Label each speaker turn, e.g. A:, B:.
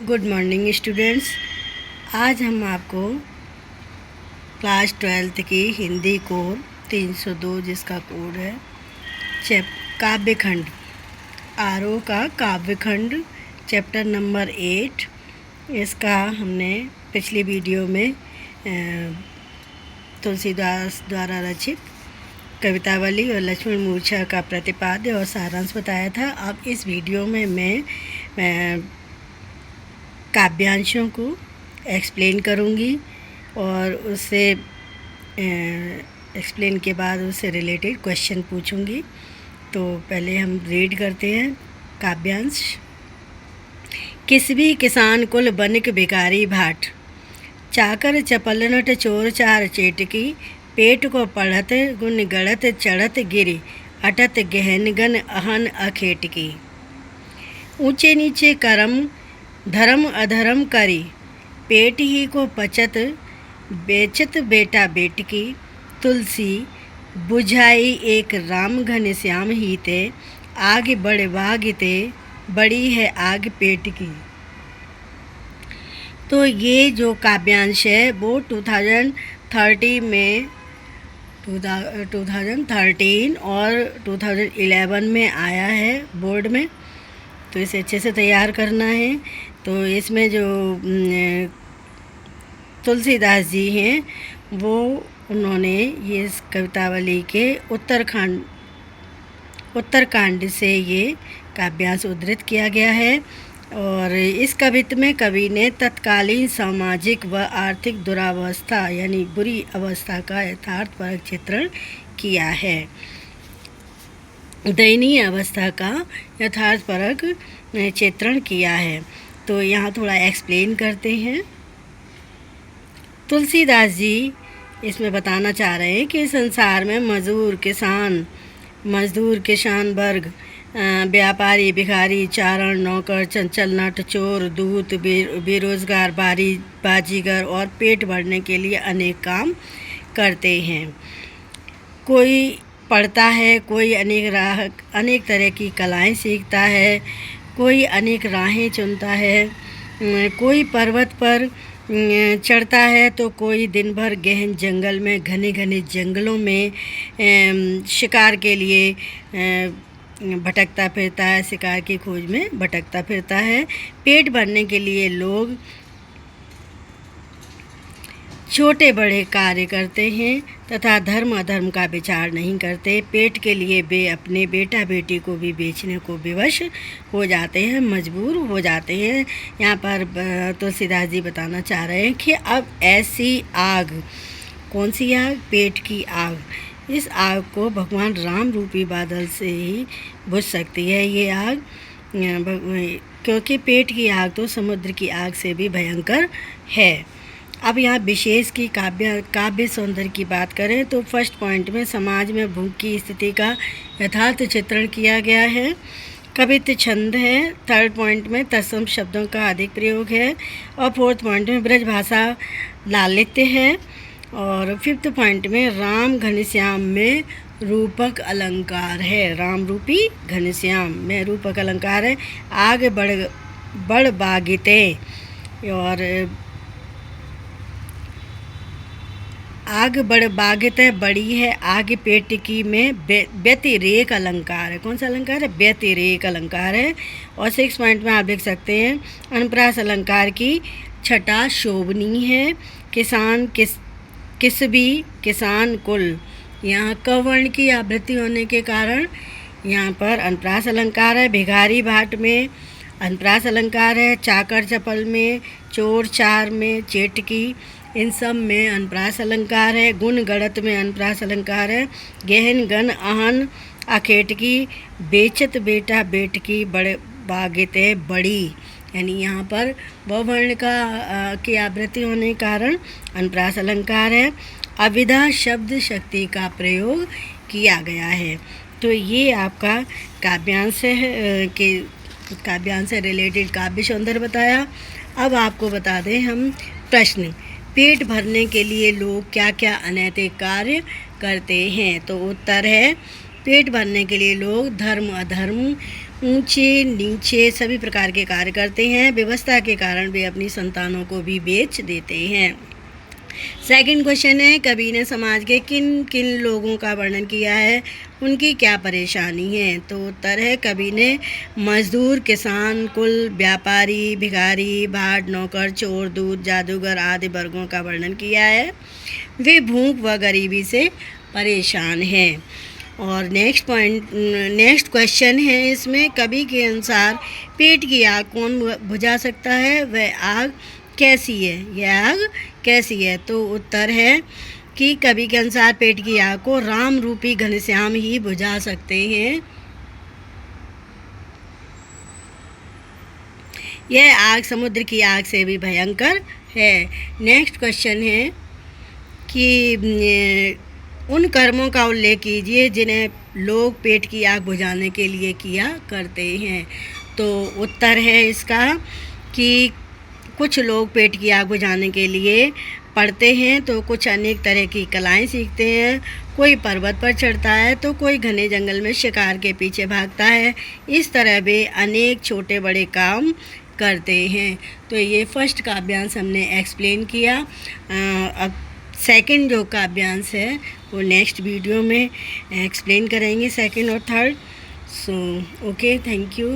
A: Good morning students. आज हम आपको क्लास 12th की हिंदी कोड 302 जिसका कोड है काव्यखंड आरो का काव्यखंड चैप्टर नंबर 8। इसका हमने पिछली वीडियो में तुलसीदास द्वारा रचित कवितावली और लक्ष्मण मूर्छा का प्रतिपाद्य और सारांश बताया था। अब इस वीडियो में मैं काव्यांशों को एक्सप्लेन करूँगी और उससे एक्सप्लेन के बाद उससे रिलेटेड क्वेश्चन पूछूँगी। तो पहले हम रीड करते हैं काव्यांश। किसबी किसान कुल बनिक भिखारी भाट, चाकर चपल नट चोर चार चेटकी, पेट को पढ़त गुण गढ़त चढ़त गिरी, अटत गहन गन अहन अखेटकी। ऊंचे नीचे करम धर्म अधर्म करी, पेट ही को पचत बेचत बेटा बेटकी, तुलसी बुझाई एक राम घन श्याम ही ते, आग बड़े बाग ते बड़ी है आग पेट की। तो ये जो काव्यांश है वो 2013 में 2013 और 2011 में आया है बोर्ड में। तो इसे अच्छे से तैयार करना है। तो इसमें जो तुलसीदास जी हैं वो उन्होंने ये इस कवितावली के उत्तरकांड से ये काव्यांश उद्धृत किया गया है। और इस कवित्त में कवि ने तत्कालीन सामाजिक व आर्थिक दुरावस्था यानी बुरी अवस्था का यथार्थपरक चित्रण किया है। दयनीय अवस्था का यथार्थपरक चित्रण किया है। तो यहाँ थोड़ा एक्सप्लेन करते हैं। तुलसीदास जी इसमें बताना चाह रहे हैं कि संसार में मजदूर किसान वर्ग, व्यापारी भिखारी, चारण नौकर, चंचल नट चोर दूत, बेरोजगार बाजीगर और पेट भरने के लिए अनेक काम करते हैं। कोई पढ़ता है, कोई अनेक तरह की कलाएं सीखता है, कोई अनेक राहें चुनता है, कोई पर्वत पर चढ़ता है तो कोई दिन भर गहन जंगल में घने घने जंगलों में शिकार के लिए भटकता फिरता है, शिकार की खोज में भटकता फिरता है। पेट भरने के लिए लोग छोटे बड़े कार्य करते हैं तथा धर्म अधर्म का विचार नहीं करते। पेट के लिए वे अपने बेटा बेटी को भी बेचने को विवश हो जाते हैं, मजबूर हो जाते हैं। यहाँ पर तुलसीदास जी बताना चाह रहे हैं कि अब ऐसी आग, कौन सी आग? पेट की आग। इस आग को भगवान राम रूपी बादल से ही बुझ सकती है ये आग, क्योंकि पेट की आग तो समुद्र की आग से भी भयंकर है। अब यहाँ विशेष की काव्य सौंदर्य की बात करें तो फर्स्ट पॉइंट में समाज में भूख की स्थिति का यथार्थ चित्रण किया गया है। कवित्त छंद है। थर्ड पॉइंट में तत्सम शब्दों का अधिक प्रयोग है। और फोर्थ पॉइंट में ब्रज भाषा लालित्य है। और फिफ्थ पॉइंट में राम घनश्याम में रूपक अलंकार है। राम रूपी घनश्याम में रूपक अलंकार है। आग बड़ बागिते, और आग बड़ बागित बड़ी है आग पेट की में व्यतिरेक अलंकार है। कौन सा अलंकार है? व्यतिरेक अलंकार है। और 6 पॉइंट में आप देख सकते हैं अनुप्रास अलंकार की छटा शोभनीय है। किसान किसबी किसान कुल, यहाँ क वर्ण की आवृत्ति होने के कारण यहाँ पर अनुप्रास अलंकार है। भिखारी भाट में अनुप्रास अलंकार है। चाकर चपल में, चोर चार में, चेटकी, इन सब में अनुप्रास अलंकार है। गुण गढ़त में अनुप्रास अलंकार है। गहन गन अहन अखेटकी, बेचत बेटा बेटकी, बड़े बागिते बड़ी, यानी यहाँ पर वर्ण की आवृत्ति होने के कारण अनुप्रास अलंकार है। अविधा शब्द शक्ति का प्रयोग किया गया है। तो ये आपका काव्यांश है कि काव्यांश से रिलेटेड काव्य सौंदर्य बताया। अब आपको बता दें हम प्रश्न। पेट भरने के लिए लोग क्या क्या अनैतिक कार्य करते हैं? तो उत्तर है पेट भरने के लिए लोग धर्म अधर्म ऊंचे नीचे सभी प्रकार के कार्य करते हैं। व्यवस्था के कारण वे अपनी संतानों को भी बेच देते हैं। सेकंड क्वेश्चन है, कवि ने समाज के किन किन लोगों का वर्णन किया है, उनकी क्या परेशानी है? तो उत्तर है, कवि ने मजदूर, किसान, कुल, व्यापारी, भिखारी, भाट, नौकर, चोर, दूत, जादूगर आदि वर्गों का वर्णन किया है। वे भूख व गरीबी से परेशान हैं। और नेक्स्ट क्वेश्चन है इसमें, कवि के अनुसार पेट की आग कौन बुझा सकता है, वह आग कैसी है, यह आग कैसी है? तो उत्तर है कि कवि के अनुसार पेट की आग को राम रूपी घनश्याम ही बुझा सकते हैं। यह आग समुद्र की आग से भी भयंकर है। नेक्स्ट क्वेश्चन है कि उन कर्मों का उल्लेख कीजिए जिन्हें लोग पेट की आग बुझाने के लिए किया करते हैं। तो उत्तर है इसका कि कुछ लोग पेट की आग बुझाने के लिए पढ़ते हैं, तो कुछ अनेक तरह की कलाएं सीखते हैं। कोई पर्वत पर चढ़ता है तो कोई घने जंगल में शिकार के पीछे भागता है। इस तरह वे अनेक छोटे बड़े काम करते हैं। तो ये फर्स्ट काव्यांश हमने एक्सप्लेन किया। अब सेकंड जो काव्यांश है वो नेक्स्ट वीडियो में एक्सप्लेन करेंगे, सेकंड और third. So okay, thank you.